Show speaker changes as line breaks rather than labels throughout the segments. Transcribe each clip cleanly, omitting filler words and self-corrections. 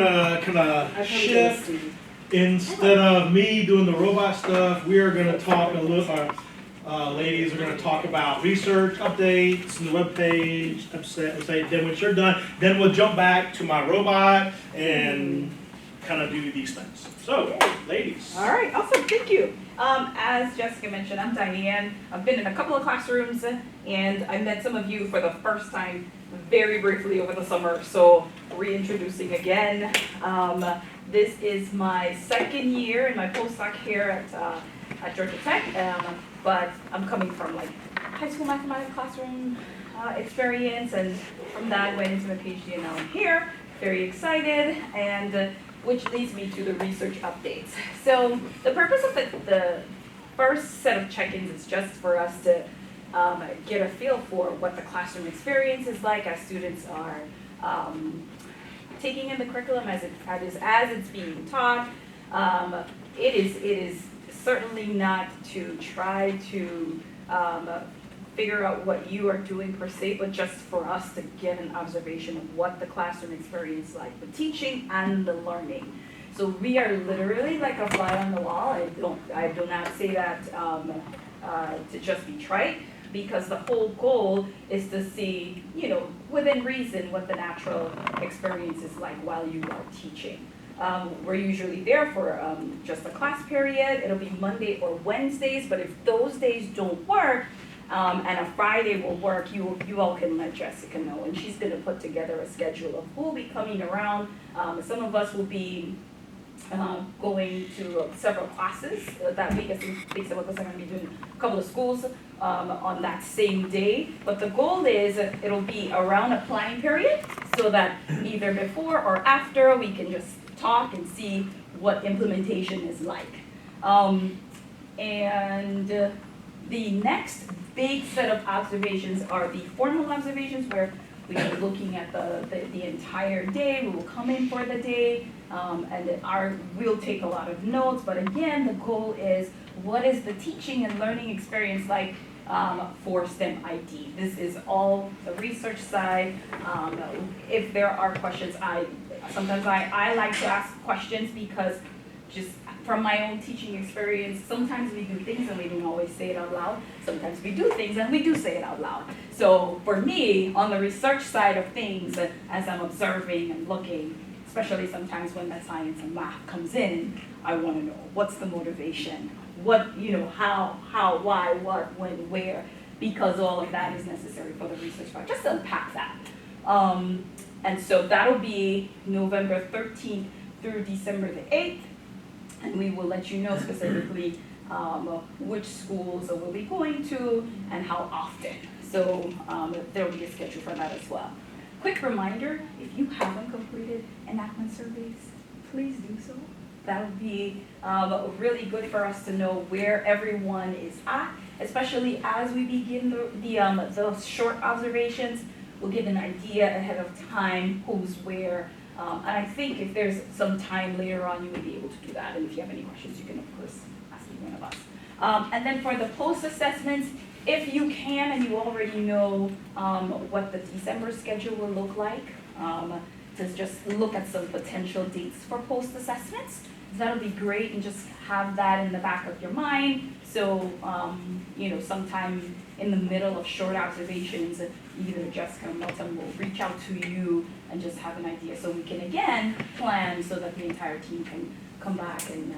Kind of shift. Instead of me doing the robot stuff, we are going to talk a little. Ladies are going to talk about research updates and the webpage. Then when you're done, then we'll jump back to my robot and kind of do these things. So, ladies.
All right, awesome, thank you. As Jessica mentioned, I'm Diane. I've been in a couple of classrooms and I met some of you for the first time very briefly over the summer, so reintroducing again. This is my second year in my postdoc here at Georgia Tech, but I'm coming from like high school mathematics classroom experience, and from that went into my PhD, and now I'm here, very excited, and which leads me to the research updates. So the purpose of the first set of check-ins is just for us to get a feel for what the classroom experience is like as students are taking in the curriculum as it's being taught. It is certainly not to try to figure out what you are doing per se, but just for us to get an observation of what the classroom experience is like, the teaching and the learning. So we are literally like a fly on the wall. I do not say that to just be trite, because the whole goal is to see, within reason, what the natural experience is like while you are teaching. We're usually there for just a class period. It'll be Monday or Wednesdays, but if those days don't work, and a Friday will work, you all can let Jessica know, and she's going to put together a schedule of who will be coming around. Some of us will be going to several classes that week. I think some of us are going to be doing a couple of schools on that same day. But the goal is it'll be around a planning period, so that either before or after we can just talk and see what implementation is like. And the next big set of observations are the formal observations, where we are looking at the entire day. We will come in for the day, and we'll take a lot of notes. But again, the goal is, what is the teaching and learning experience like for STEM ID? This is all the research side. If there are questions, sometimes I like to ask questions, because just from my own teaching experience, sometimes we do things and we don't always say it out loud. Sometimes we do things and we do say it out loud. So for me, on the research side of things, as I'm observing and looking, especially sometimes when that science and math comes in, I want to know what's the motivation, what, how, why, what, when, where, because all of that is necessary for the research part. Just unpack that. And so that'll be November 13th through December the 8th. And we will let you know specifically which schools we'll be going to and how often. So there will be a schedule for that as well. Quick reminder, if you haven't completed enactment surveys, please do so. That would be really good for us to know where everyone is at, especially as we begin those short observations. We'll get an idea ahead of time who's where. And I think if there's some time later on, you may be able to do that. And if you have any questions, you can, of course, ask one of us. And then for the post-assessments, if you can and you already know what the December schedule will look like, to just look at some potential dates for post-assessments, that'll be great, and just have that in the back of your mind. So, sometime in the middle of short observations, either Jessica or Milton will reach out to you and just have an idea, so we can again plan so that the entire team can come back and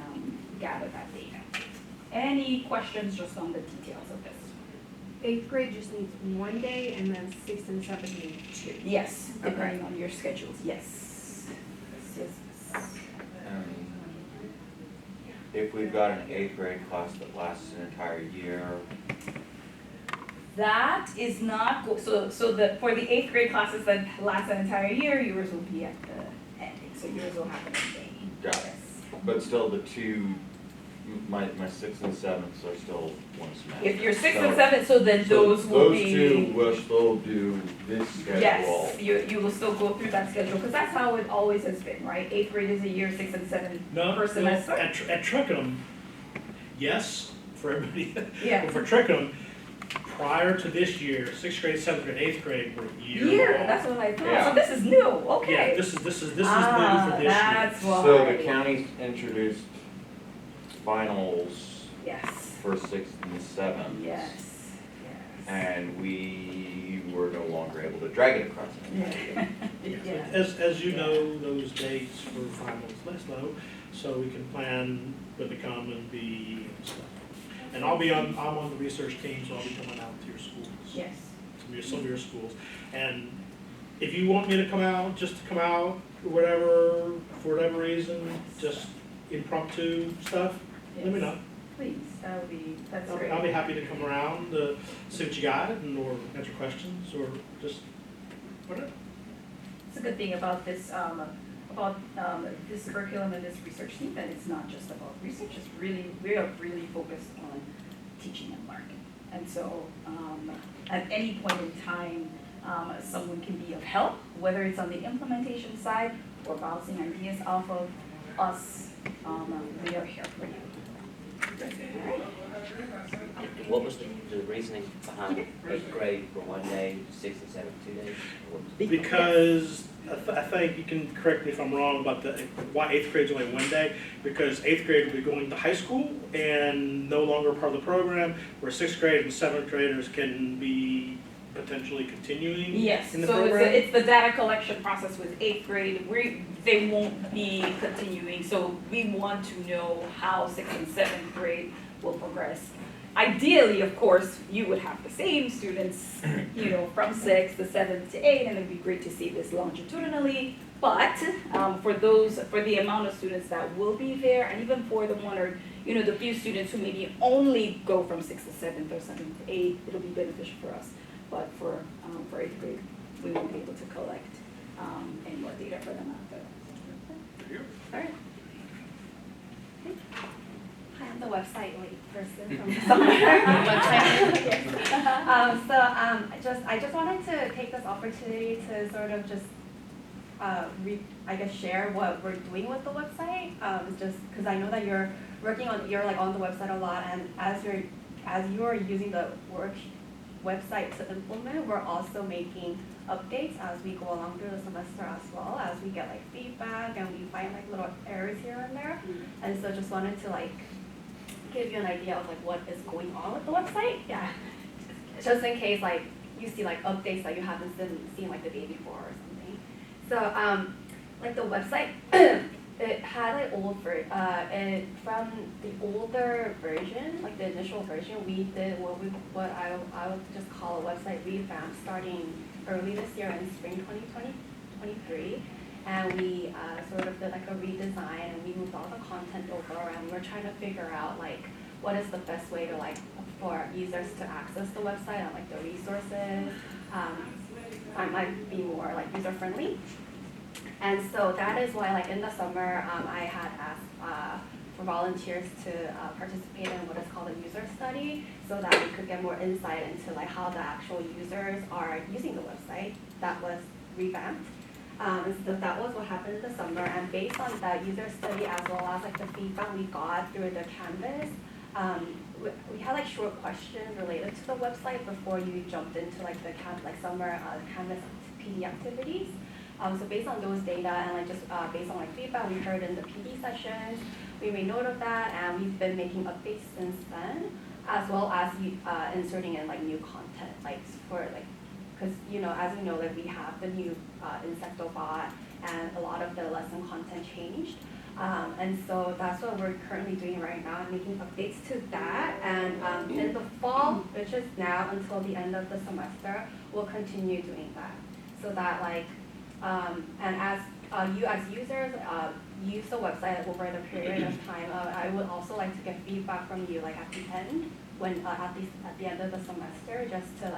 gather that data. Any questions just on the details of this?
8th grade just needs one day, and then 6th and 7th need 2.
Yes, depending on your schedules, yes.
If we've got an 8th grade class that lasts an entire year.
That is not, for the 8th grade classes that last an entire year, yours will be at the ending, so yours will happen in May.
Got it. But still the two, my 6th and 7th are still one semester.
If you're 6th and 7th, so then those will be.
Those two will still do this schedule.
Yes, you will still go through that schedule, because that's how it always has been, right? 8th grade is a year, 6th and 7th per semester.
At Trickham, yes, for everybody.
Yeah.
But for Trickham, prior to this year, 6th grade, 7th grade, 8th grade were year
Year,
long.
that's what I thought,
Yeah.
so this is new, okay.
Yeah, this is new for this year.
That's why.
So the county's introduced finals
Yes,
for 6th and 7th.
yes, yes.
And we were no longer able to drag it across.
Yeah. Yeah.
As you know, those dates for finals less low, so we can plan when to come and be and stuff. And I'm on the research team, so I'll be coming out to your schools.
Yes.
Some of your schools. And if you want me to come out, just to come out, or whatever, for whatever reason, just impromptu stuff, let me know.
Please, that's
I'll
great.
be happy to come around, see what you got, and or answer questions, or just whatever.
It's a good thing about this curriculum and this research team, that it's not just about research, we are really focused on teaching and learning. And so, at any point in time, someone can be of help, whether it's on the implementation side or bouncing ideas off of us, we are here for you. Alright.
What was the reasoning behind 8th grade for 1 day, 6th and 7th, 2 days? What was-
Because I think you can correct me if I'm wrong about why 8th grade's only 1 day, because 8th grade will be going to high school and no longer part of the program, where 6th grade and 7th graders can be potentially continuing
Yes,
in the
so
program.
it's the data collection process with 8th grade, they won't be continuing, so we want to know how 6th and 7th grade will progress. Ideally, of course, you would have the same students, from 6th to 7th to 8th, and it'd be great to see this longitudinally. But for the amount of students that will be there, and even for the one or, the few students who maybe only go from 6th to 7th or 7th to 8th, it'll be beneficial for us. But for 8th grade, we won't be able to collect any more data for them after. All right.
Hi, I'm the website lead person from the summer. I just wanted to take this opportunity to sort of just share what we're doing with the website. Just because I know that you're on the website a lot, and as you are using the website to implement, we're also making updates as we go along through the semester as well, as we get feedback and we find little errors here and there. And so just wanted to give you an idea of what is going on with the website. Yeah, just in case you see updates that you haven't seen the day before or something. So the website it had from the older version, the initial version, we did what I would just call a website revamp starting early this year in spring 2023. And we sort of did a redesign, and we moved all the content over, and we're trying to figure out what is the best way to for users to access the website and the resources might be more user friendly. And so that is why in the summer I had asked for volunteers to participate in what is called a user study, so that we could get more insight into how the actual users are using the website. That was revamped. So that was what happened in the summer, and based on that user study as well as the feedback we got through the Canvas, we had short questions related to the website before you jumped into the summer Canvas PD activities. So based on those data and just based on feedback we heard in the PD sessions, we made note of that, and we've been making updates since then, as well as inserting in new content, because as we know we have the new Insectobot, and a lot of the lesson content changed. And so that's what we're currently doing right now, making updates to that. And in the fall, which is now until the end of the semester, we'll continue doing that. So that and as you as users use the website over the period of time, I would also like to get feedback from you at the end, when at the end of the semester, just to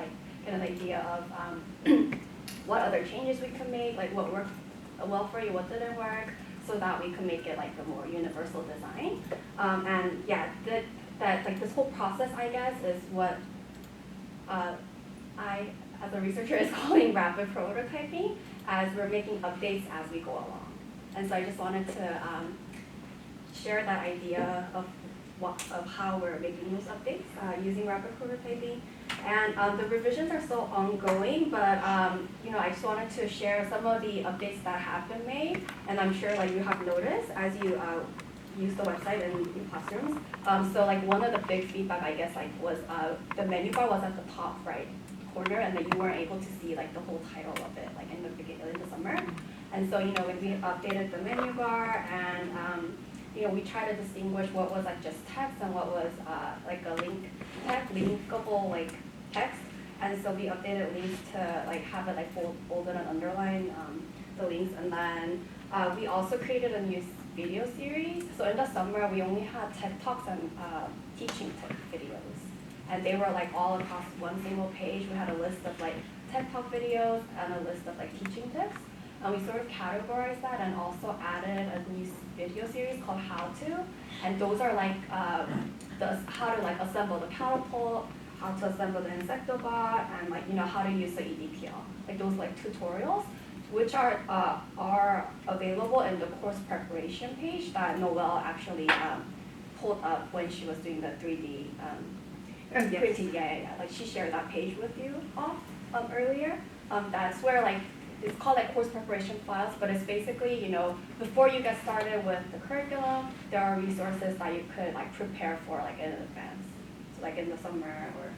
get an idea of what other changes we can make, what worked well for you, what didn't work, so that we can make it a more universal design. And yeah, that this whole process, I guess, is what I, as a researcher, is calling rapid prototyping, as we're making updates as we go along. And so I just wanted to share that idea of how we're making those updates using rapid prototyping. And the revisions are still ongoing, but you know, I just wanted to share some of the updates that have been made, and I'm sure like you have noticed as you use the website in your classrooms. So like one of the big feedback I guess like was the menu bar was at the top right corner, and that you weren't able to see like the whole title of it like in the summer. And so you know, like we updated the menu bar, and you know, we try to distinguish what was like just text and what was like a linkable like text. And so we updated links to like have it like bolded and underlined the links. And then we also created a new video series. So in the summer we only had TED Talks and teaching tip videos, and they were like all across one single page. We had a list of like TED Talk videos and a list of like teaching tips. And we sort of categorized that and also added a new video series called How To. And those are like how to like assemble the catapult, how to assemble the Insectobot, and like, you know, how to use the EDPL. Like those like tutorials, which are available in the course preparation page that Noelle actually pulled up when she was doing the 3D printing. Yeah. Like she shared that page with you all earlier. That's where like, it's called like course preparation files, but it's basically, you know, before you get started with the curriculum, there are resources that you could like prepare for like in advance, so like in the summer or,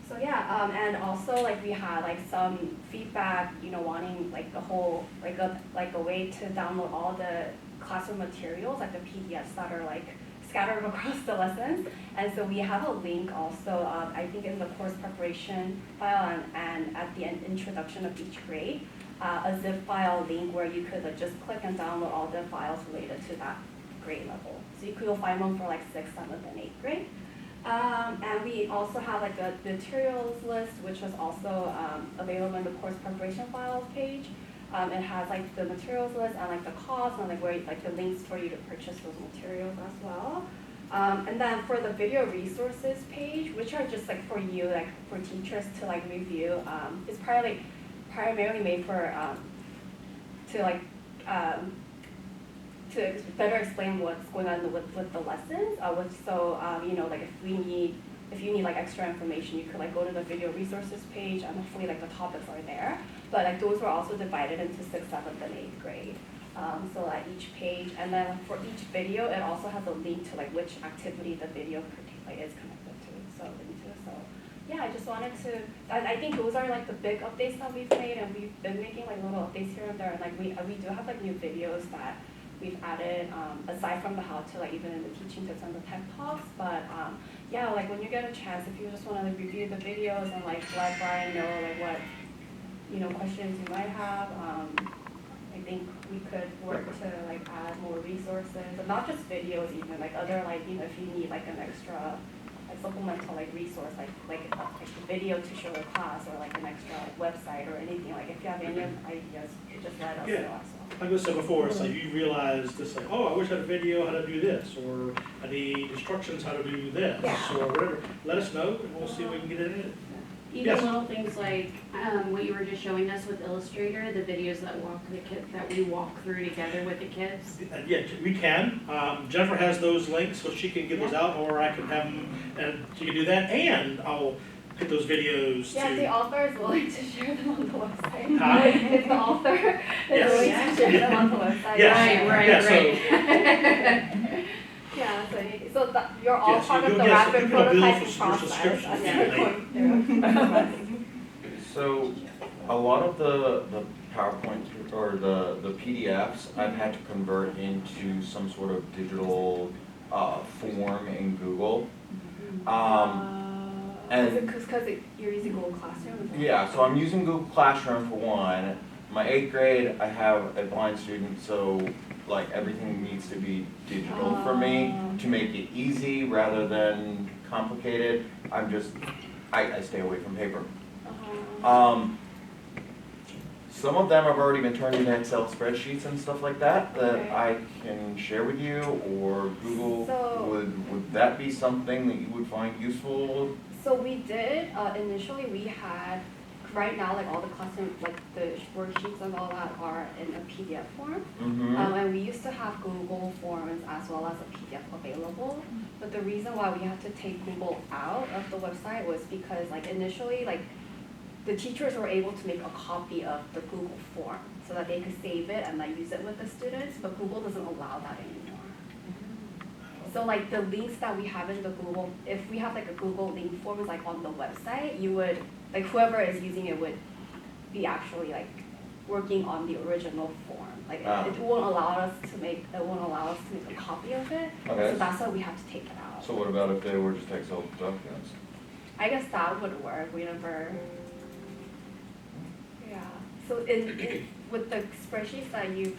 so yeah, and also like we had like some feedback, you know, wanting like the whole, like a way to download all the classroom materials, like the PDFs that are like scattered across the lessons. And so we have a link also, I think in the course preparation file and at the introduction of each grade, a zip file link where you could just click and download all the files related to that grade level. So you'll find one for like 6th, 7th, and 8th grade. And we also have like a materials list, which was also available in the course preparation files page. It has like the materials list and like the cost and like where like the links for you to purchase those materials as well. And then for the video resources page, which are just like for you, like for teachers to like review, it's primarily made for to better explain what's going on with the lessons. You know, like if you need like extra information, you could like go to the video resources page, and hopefully like the topics are there. But like those were also divided into 6th, 7th, and 8th grade. So at each page, and then for each video, it also has a link to like which activity the video is connected to. So yeah, I just wanted to. I think those are like the big updates that we've made, and we've been making like little updates here and there. And like we do have like new videos that we've added aside from the how to, like even in the teaching tips and the TED Talks. But yeah, like when you get a chance, if you just want to like review the videos and like let Brian know like what, you know, questions you might have, I think we could work to like add more resources, and not just videos, even like other like, you know, if you need like an extra like supplemental like resource, like a video to show a class, or like an extra like, website or anything. Like if you have any ideas, just let us know as well.
Like I said before, it's like you realize this, like, oh, I wish I had a video how to do this, or I need instructions how to do this,
Yeah.
or whatever. Let us know, and we'll see if we can get it in.
Even
Yes.
little things like what you were just showing us with Illustrator, the videos that we walk through together with the kids.
Yeah, we can. Jennifer has those links, so she can get those out, or I can have them, and she can do that, and I'll put those videos
Yeah,
to.
if the author is willing to share them on the website.
Huh?
If the author is
Yes.
willing to share them on the website.
Yes.
Right.
Yeah, so you're all
Yes,
part
you
of
go-
the
yes,
rapid
you go bill
prototyping
for
process.
subscriptions
as
if
you're
you
going through.
So, a lot of the PowerPoint or the PDFs I've had to convert into some sort of digital form in Google. And
Because you're using Google Classroom?
yeah, so I'm using Google Classroom for one. My 8th grade, I have a blind student, so like everything needs to be digital for me to make it easy rather than complicated. I stay away from paper. Some of them have already been turned into Excel spreadsheets and stuff like that
Okay.
I can share with you, or Google.
So-
Would that be something that you would find useful?
So we did, initially we had, right now like all the classroom, like the worksheets and all that are in a PDF form.
Mm-hmm.
And we used to have Google Forms as well as a PDF available. But the reason why we had to take Google out of the website was because like initially, like the teachers were able to make a copy of the Google form so that they could save it and like use it with the students, but Google doesn't allow that anymore. So like the links that we have in the Google, if we have like a Google link form like on the website, you would, like whoever is using it would be actually like working on the original form. Like it won't allow us to make a copy of it.
Okay.
So that's why we have to take it out.
So what about if they were just Excel documents?
I guess that would work. We never. Yeah. So with the spreadsheets that you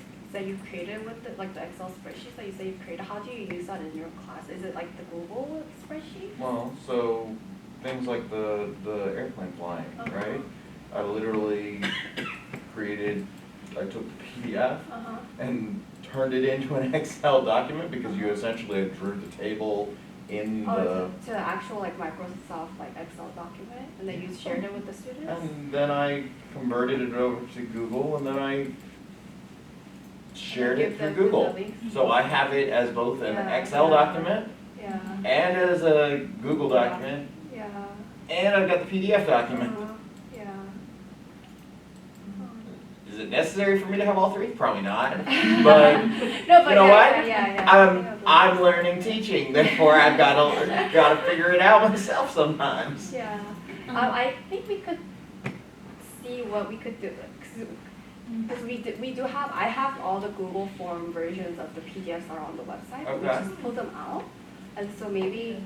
created with like the Excel spreadsheets that you say you created, how do you use that in your class? Is it like the Google spreadsheet?
Well, so things like the airplane flying, right? I literally I took the PDF and turned it into an Excel document because you essentially drew the table in the.
To the actual like Microsoft like Excel document, and then you shared it with the students?
And then I converted it over to Google, and then I shared it through Google. So I have it as both an Excel document
Yeah.
and as a Google document,
Yeah.
and I've got the PDF document.
Yeah.
Is it necessary for me to have all three? Probably not. But
No, but
you know what?
Yeah.
I'm learning teaching, therefore I've gotta figure it out myself sometimes.
Yeah. I think we could see what we could do. Because I have all the Google form versions of the PDFs that are on the website. We
Okay.
just pull them out. And so maybe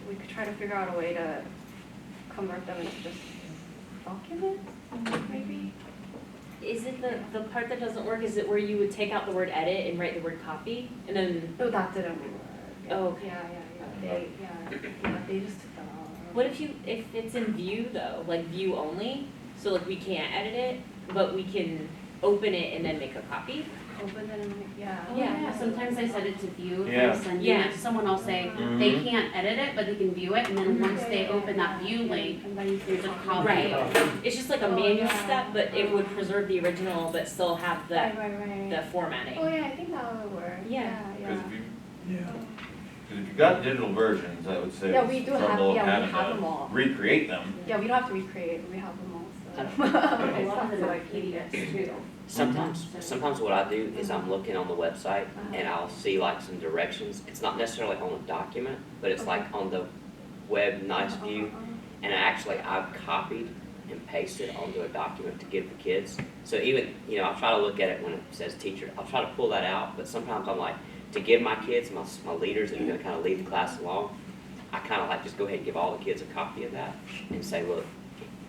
we could try to figure out a way to convert them into just documents, maybe?
Is it the part that doesn't work, is it where you would take out the word edit and write the word copy? And then,
No, that didn't work.
Oh, okay.
Yeah, they just took that out.
what if it's in view though, like view only? So like we can't edit it, but we can open it and then make a copy?
Open it and, yeah.
Oh, yeah, sometimes I set it to view, if
Yeah.
I'm sending
Yeah.
it to someone, I'll say,
Mhm.
they can't edit it, but they can view it, and then once they open that view link,
And then you
there's a copy.
Right. It's just like a
Oh,
manual
yeah.
step, but it would preserve the original but still have the
Right.
formatting.
Oh, yeah, I think that would work.
Yeah.
Because
Yeah.
if you got digital versions, I would say
Yeah,
it's
we do
trouble
have,
having
we have
to
them all.
recreate them.
Yeah, we don't have to recreate, we have them all, so.
A lot of them are PDFs too.
Sometimes what I do is I'm looking on the website and I'll see like some directions. It's not necessarily on a document, but it's like on the web nice view. And I've copied and pasted onto a document to give the kids. So even, I'll try to look at it when it says teacher. I'll try to pull that out, but sometimes I'm like, to give my kids, my leaders that are gonna kind of lead the class along, I kind of like just go ahead and give all the kids a copy of that and say, look,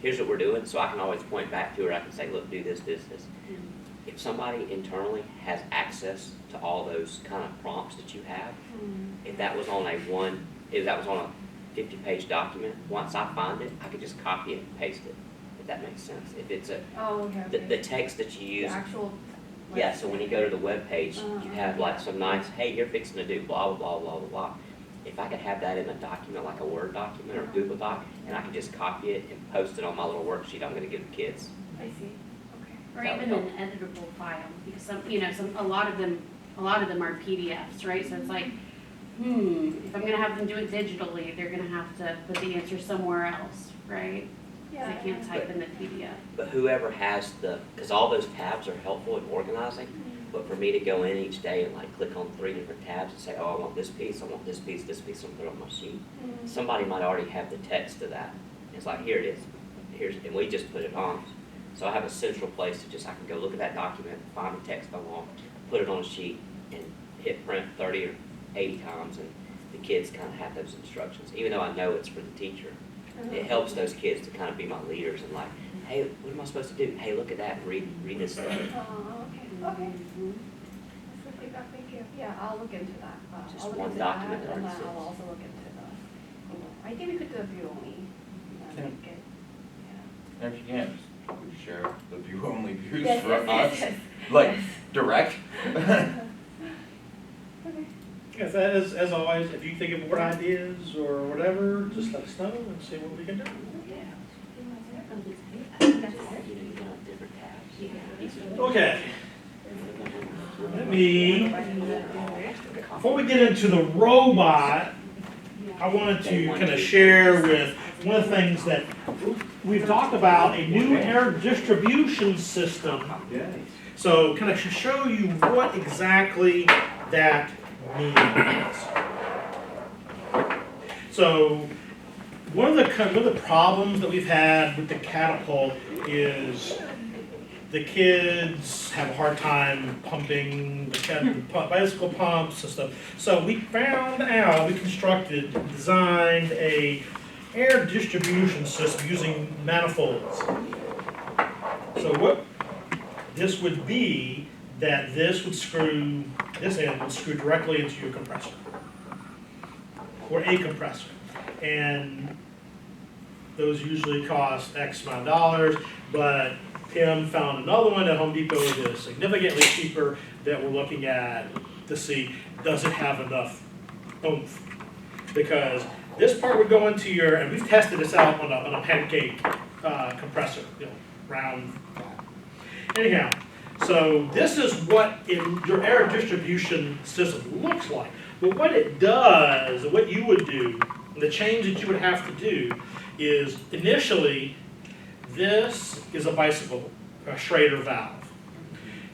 here's what we're doing. So I can always point back to it. I can say, look, do this, this, this. If somebody internally has access to all those kind of prompts that you have, if that was on a 50-page document, once I find it, I could just copy it and paste it, if that makes sense. If it's
Oh, okay.
the text that you
The
use,
actual.
yeah, so when you go to the web page, you have like some nice, hey, you're fixing to do blah, blah, blah, blah, blah, blah. If I could have that in a document, like a Word document or a Google Doc, and I could just copy it and post it on my little worksheet I'm gonna give the kids.
I see, okay.
Or even an editable file, because a lot of them are PDFs, right? So it's like, if I'm gonna have them do it digitally, they're gonna have to put the answer somewhere else, right? Because they can't type in the PDF.
But whoever has because all those tabs are helpful in organizing, but for me to go in each day and like click on 3 different tabs and say, oh, I want this piece, and put it on my sheet, somebody might already have the text to that. It's like, here it is, and we just put it on. So I have a central place I can go look at that document, find the text I want, put it on a sheet, and hit print 30 or 80 times, and the kids kind of have those instructions, even though I know it's for the teacher. It helps those kids to kind of be my leaders and like, hey, what am I supposed to do? Hey, look at that, read this stuff.
Oh, okay. That's good feedback, thank you. Yeah, I'll look into that.
Just
I'll look
one
into
document
that, and
that
then I'll
exists.
also look into the, I think we could do a view only.
Yeah.
Make it, yeah.
And if you can't, just share the view-only views
Yes,
for
yes,
us.
yes,
Like,
yes.
direct.
Okay.
Yes, as always, if you think of more ideas or whatever, just let us know and see what we can do.
You can have different tabs.
Okay, let me before we get into the robot, I wanted to kind of share with one of the things that we've talked about, a new air distribution system. So kind of to show you what exactly that means. So one of the problems that we've had with the catapult is the kids have a hard time pumping the bicycle pumps and stuff. So we designed a air distribution system using manifolds. So what this would be, that this end would screw directly into your compressor, or a compressor. And those usually cost X amount of dollars, but Tim found another one at Home Depot that is significantly cheaper that we're looking at to see, does it have enough oomph? Because this part would go into your, and we've tested this out on a pancake compressor, round. Anyhow, so this is what your air distribution system looks like. But what it does, what you would do, the change that you would have to do is initially, this is a Schrader valve.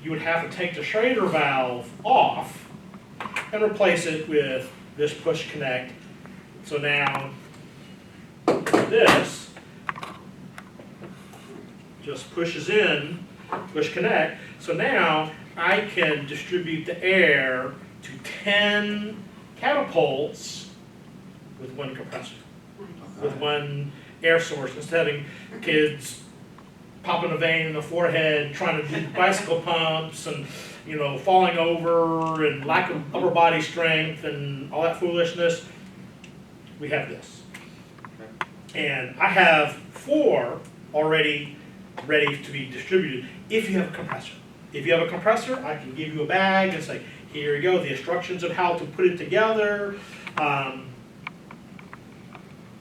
You would have to take the Schrader valve off and replace it with this push connect. So now, this just pushes in, push connect. So now I can distribute the air to 10 catapults with one compressor, with one air source, instead of having kids popping a vein in the forehead, trying to do bicycle pumps and, falling over and lack of upper body strength and all that foolishness. We have this. And I have 4 already ready to be distributed if you have a compressor. If you have a compressor, I can give you a bag and say, here you go, the instructions of how to put it together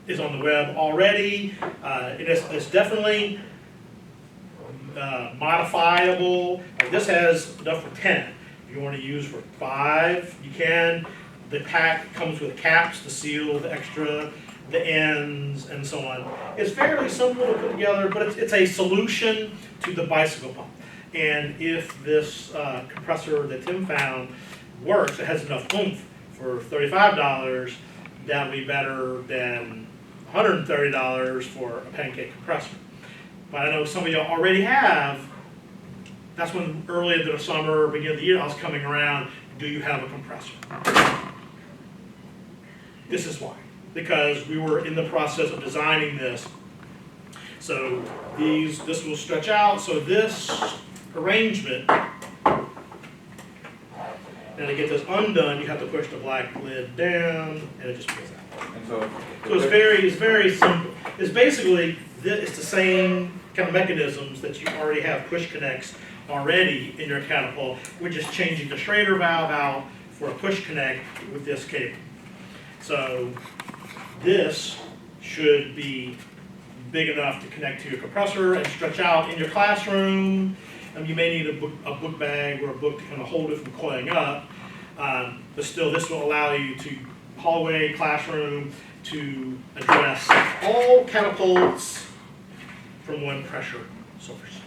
is on the web already. It's definitely modifiable. This has enough for 10. If you want to use for 5, you can. The pack comes with caps to seal the ends and so on. It's fairly simple to put together, but it's a solution to the bicycle pump. And if this compressor that Tim found works, it has enough oomph for $35, that would be better than $130 for a pancake compressor. But I know some of y'all already have. That's when early into the summer, beginning of the year, I was coming around, do you have a compressor? This is why. Because we were in the process of designing this. So this will stretch out. So this arrangement, and to get this undone, you have to push the black lid down, and it just pulls out.
And so
So it's very simple. It's basically, it's the same kind of mechanisms that you already have push connects already in your catapult. We're just changing the Schrader valve out for a push connect with this cable. So this should be big enough to connect to your compressor and stretch out in your classroom. You may need a book bag or a book to kind of hold it from coiling up. But still, this will allow you to hallway, classroom, to address all catapults from one pressure source.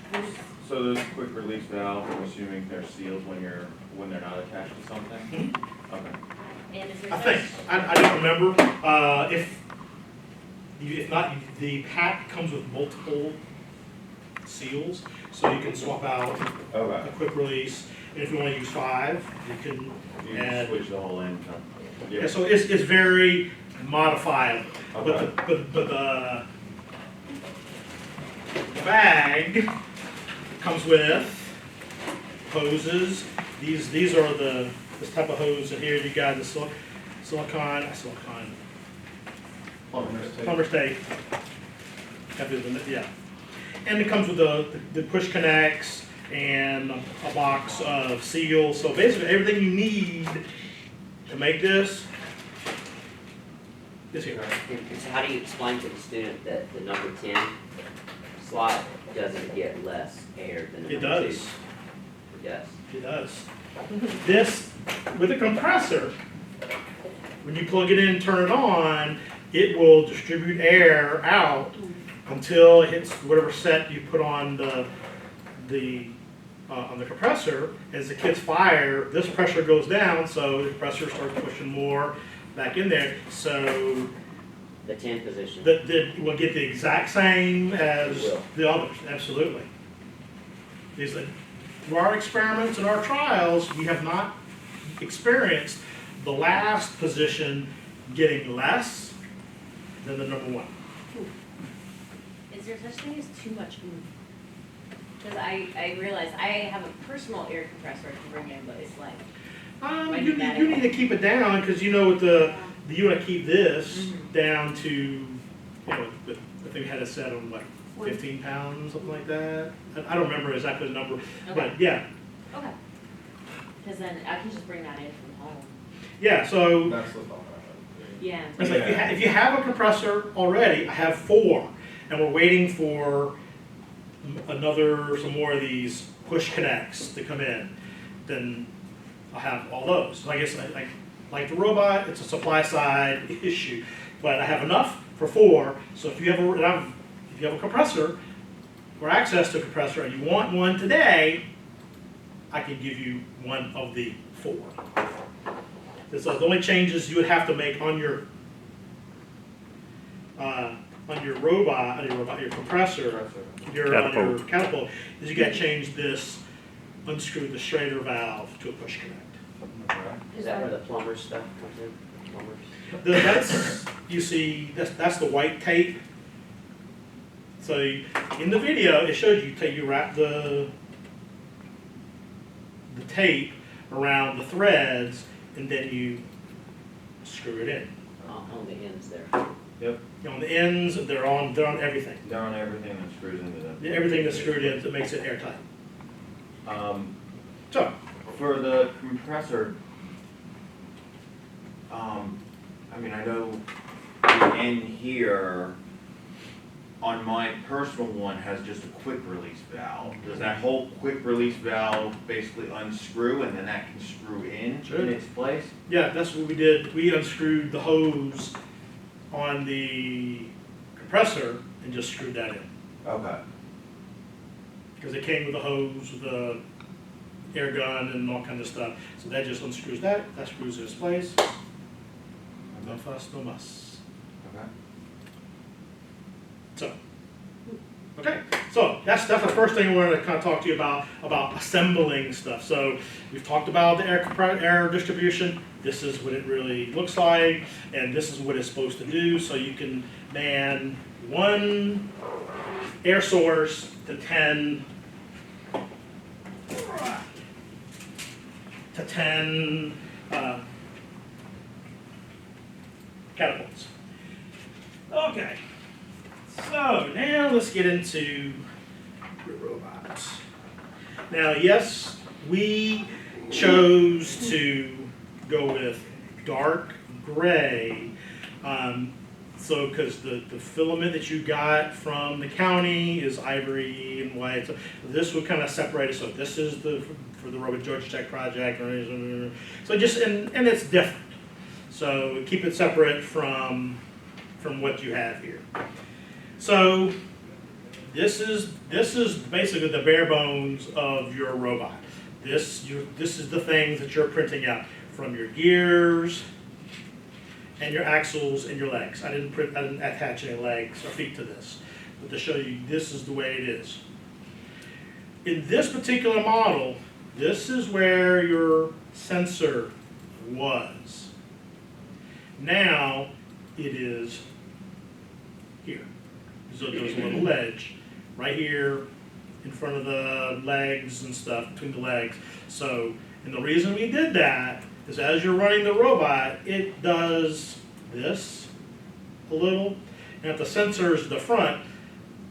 So those quick release valves, I'm assuming they're sealed when they're not attached to something?
Mm-hmm.
Okay.
And is there
I think, I don't remember, if not, the pack comes with multiple seals, so you can swap out
Okay.
a quick release, and if you wanna use 5, you can
You
add.
can switch the whole end.
Yeah, so it's very modifiable,
Okay.
but the bag comes with hoses. These are this type of hose, and here you got the silicone, plumber's tape. Yeah, and it comes with the push connects and a box of seals. So basically, everything you need to make this is here.
So how do you explain to the student that the number 10 slot doesn't get less air than the
It
number 2?
does.
It does.
It does. This with a compressor, when you plug it in and turn it on, it will distribute air out until it hits whatever set you put on on the compressor. As the kits fire, this pressure goes down, so the compressor starts pushing more back in there. So
The 10 position.
that will get the exact same as
It will.
the others, absolutely. Is that through our experiments and our trials, we have not experienced the last position getting less than the number one.
Is there such thing as too much oomph? Because I realize I have a personal air compressor I can bring in, but it's like,
You need to keep it down, because you know, with you want to keep this
Mhm.
down to, you know, I think it had it set on what, 15 pounds, something like that? I don't remember exactly the number,
okay,
but yeah.
okay. Because then I can just bring that in from home.
Yeah, so
That's the thought.
Yeah.
it's like if you have a compressor already, I have 4, and we're waiting for some more of these push connects to come in, then I'll have all those. So I guess like the robot, it's a supply side issue, but I have enough for 4. So if you have a compressor or access to a compressor and you want one today, I can give you one of the 4. So the only changes you would have to make on your robot, your compressor, on your catapult, is you gotta change this, unscrew the Schrader valve to a push connect.
Is that where the plumber stuff comes in? Plumbers?
That's, you see, that's the white tape. So in the video, it shows you wrap the tape around the threads, and then you screw it in.
On the ends there.
On the ends, they're on everything.
They're on everything that screws into them.
Everything that's screwed in that makes it airtight. So,
For the compressor, I mean, I know the end here on my personal one has just a quick release valve. Does that whole quick release valve basically unscrew and then that can screw in
Sure.
its place?
yeah, that's what we did. We unscrewed the hose on the compressor and just screwed that in.
Okay.
Because it came with a hose, with a air gun and all kinds of stuff. So that just unscrews that screws in its place. No fuss, no muss.
Okay.
So that's the first thing I wanted to kind of talk to you about assembling stuff. So we've talked about the air distribution. This is what it really looks like, and this is what it's supposed to do. So you can man one air source to 10 catapults. Okay. So now let's get into your robots. Now, yes, we chose to go with dark gray. So, because the filament that you got from the county is ivory and white. So this would kind of separate it. So this is for the Robot Georgia Tech project. So just, and it's different. So keep it separate from what you have here. So this is basically the bare bones of your robot. This is the things that you're printing out from your gears and your axles and your legs. I didn't attach any legs or feet to this, but to show you this is the way it is. In this particular model, this is where your sensor was. Now it is here. So there's a little ledge right here in front of the legs and stuff, between the legs. So, and the reason we did that is as you're running the robot, it does this a little. And if the sensor is the front,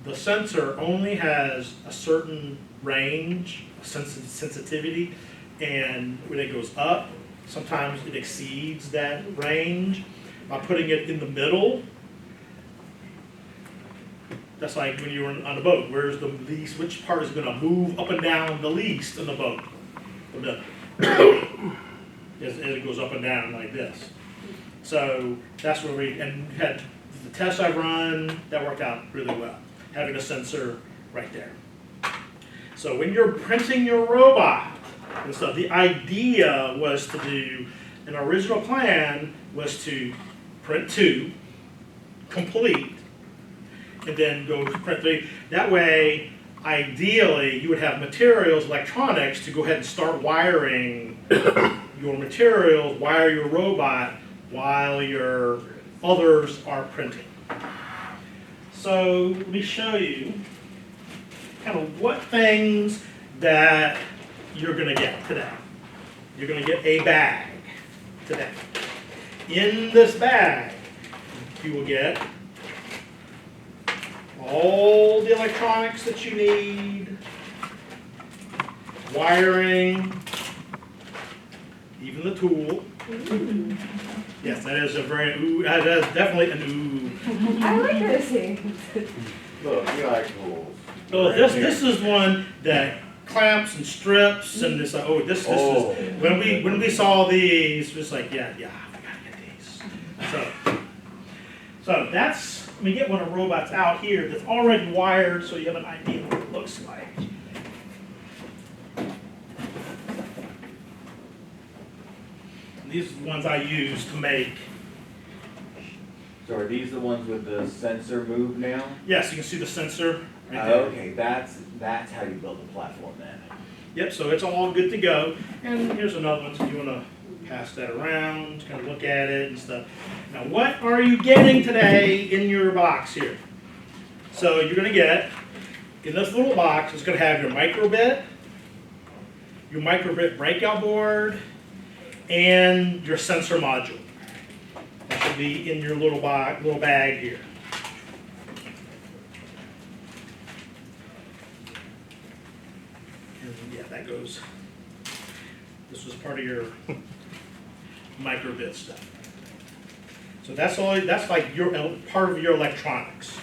the sensor only has a certain range, sensitivity, and when it goes up, sometimes it exceeds that range. By putting it in the middle, that's like when you're on a boat. Where's the least, which part is gonna move up and down the least in the boat? The middle. Is it goes up and down like this. So that's where we, and had the tests I've run, that worked out really well, having a sensor right there. So when you're printing your robot and stuff, the idea was to do, an original plan was to print 2, complete, and then go to print 3. That way, ideally, you would have materials, electronics, to go ahead and start wiring your materials, wire your robot, while your others are printing. So let me show you kind of what things that you're going to get today. You're going to get a bag today. In this bag, you will get all the electronics that you need, wiring, even the tool. Yes, that is a very ooh, that is definitely an ooh.
I like those things.
Look, you like tools.
So this is one that clamps and strips and this this is when we saw these, it was like yeah we gotta get these. So that's, let me get one of the robots out here that's already wired so you have an idea of what it looks like. And these are the ones I use to make.
So are these the ones with the sensor move now?
Yes, you can see the sensor right there.
Okay, that's how you build a platform then.
Yep, so it's all good to go. And here's another one, so you want to pass that around, kind of look at it and stuff. Now, what are you getting today in your box here? So you're going to get, in this little box, it's going to have your microbit breakout board, and your sensor module. That should be in your little bag here. And yeah, that goes. This was part of your microbit stuff. So that's all. That's like your part of your electronics.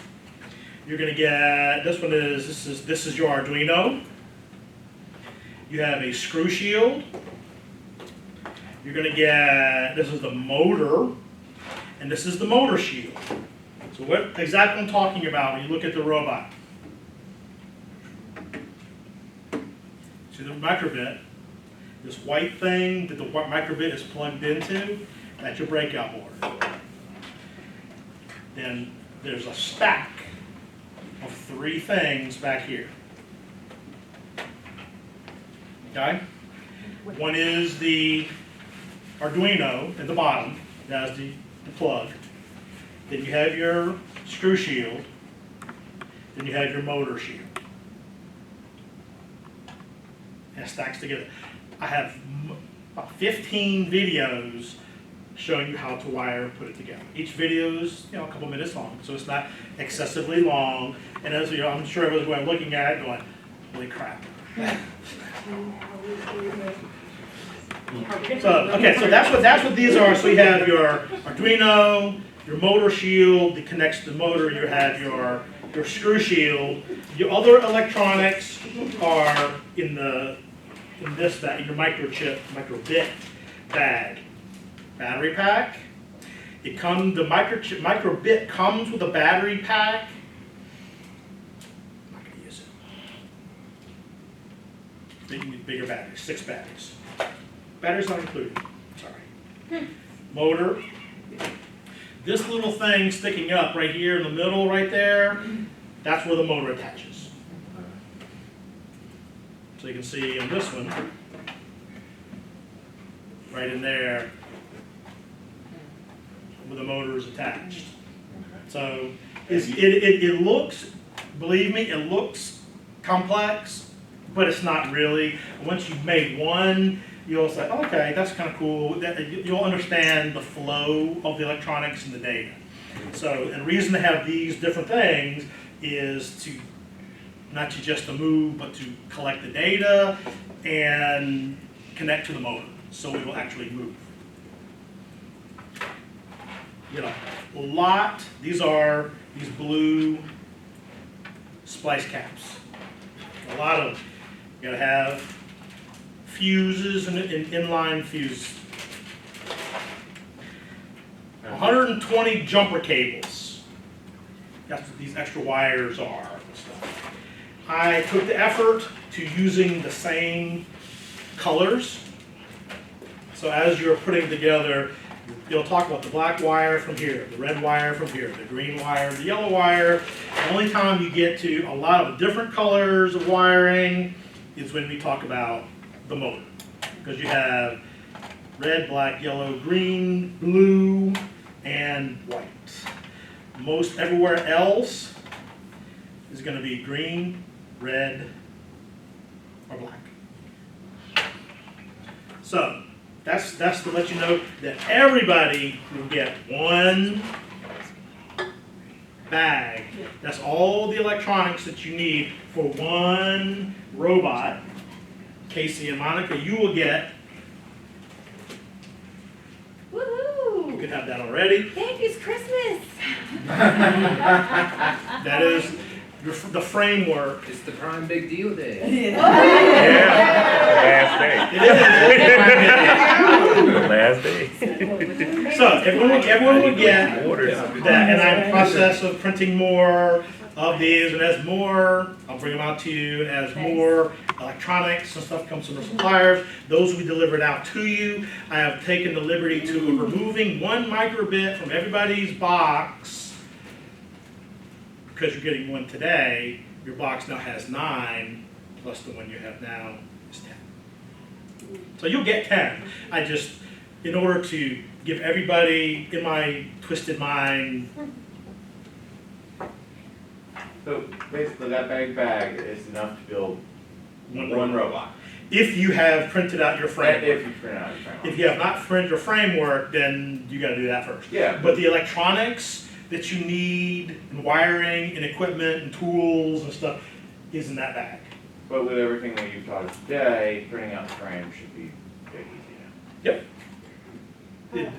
You're gonna get this one is this is your Arduino. You have a screw shield. You're gonna get, this is the motor, and this is the motor shield. So what exactly I'm talking about when you look at the robot. See the microbit, this white thing that the microbit is plugged into, that's your breakout board. Then there's a stack of 3 things back here. Okay? One is the Arduino at the bottom, that's the plug. Then you have your screw shield. Then you have your motor shield. And it stacks together. I have about 15 videos showing you how to wire and put it together. Each video is a couple minutes long, so it's not excessively long. And as you know, I'm sure everyone's looking at it going, holy crap. So that's what these are. So you have your Arduino, your motor shield that connects to the motor. You have your screw shield. Your other electronics are in this bag, in your microbit bag. Battery pack. The microbit comes with a battery pack. I'm not going to use it. Bigger batteries, 6 batteries. Batteries not included, sorry. Motor. This little thing sticking up right here in the middle right there, that's where the motor attaches. So you can see on this one, right in there, where the motor is attached. So it looks, believe me, it looks complex, but it's not really. Once you've made one, you'll say, okay, that's kind of cool. You'll understand the flow of the electronics and the data. So, and the reason to have these different things is to, not to just to move, but to collect the data and connect to the motor, so it will actually move. These are these blue splice caps. A lot of them. You gotta have fuses and inline fuse 120 jumper cables. That's what these extra wires are and stuff. I took the effort to using the same colors. So as you're putting together, you'll talk about the black wire from here, the red wire from here, the green wire, the yellow wire. The only time you get to a lot of different colors of wiring is when we talk about the motor. Because you have red, black, yellow, green, blue, and white. Most everywhere else is going to be green, red, or black. So that's to let you know that everybody will get one bag. That's all the electronics that you need for one robot. Casey and Monica, you will get. You
Woohoo!
can have that already.
Thank you, it's Christmas.
That is the framework.
It's the prime big deal day.
Last day.
So everyone will get that, and I'm in the process of printing more of these, and as more, I'll bring them out to you, and as more electronics and stuff comes from the suppliers, those will be delivered out to you. I have taken the liberty to removing 1 microbit from everybody's box. Because you're getting one today, your box now has 9, plus the one you have now is 10. So you'll get 10. I just, in order to give everybody in my twisted mind.
So basically that bag is enough to build one robot.
If you have printed out your framework.
If you print out your framework.
If you have not printed your framework, then you gotta do that first.
Yeah.
But the electronics that you need, and wiring, and equipment, and tools, and stuff, is in that bag.
But with everything that you've taught us today, printing out the frame should be easy now.
Yep.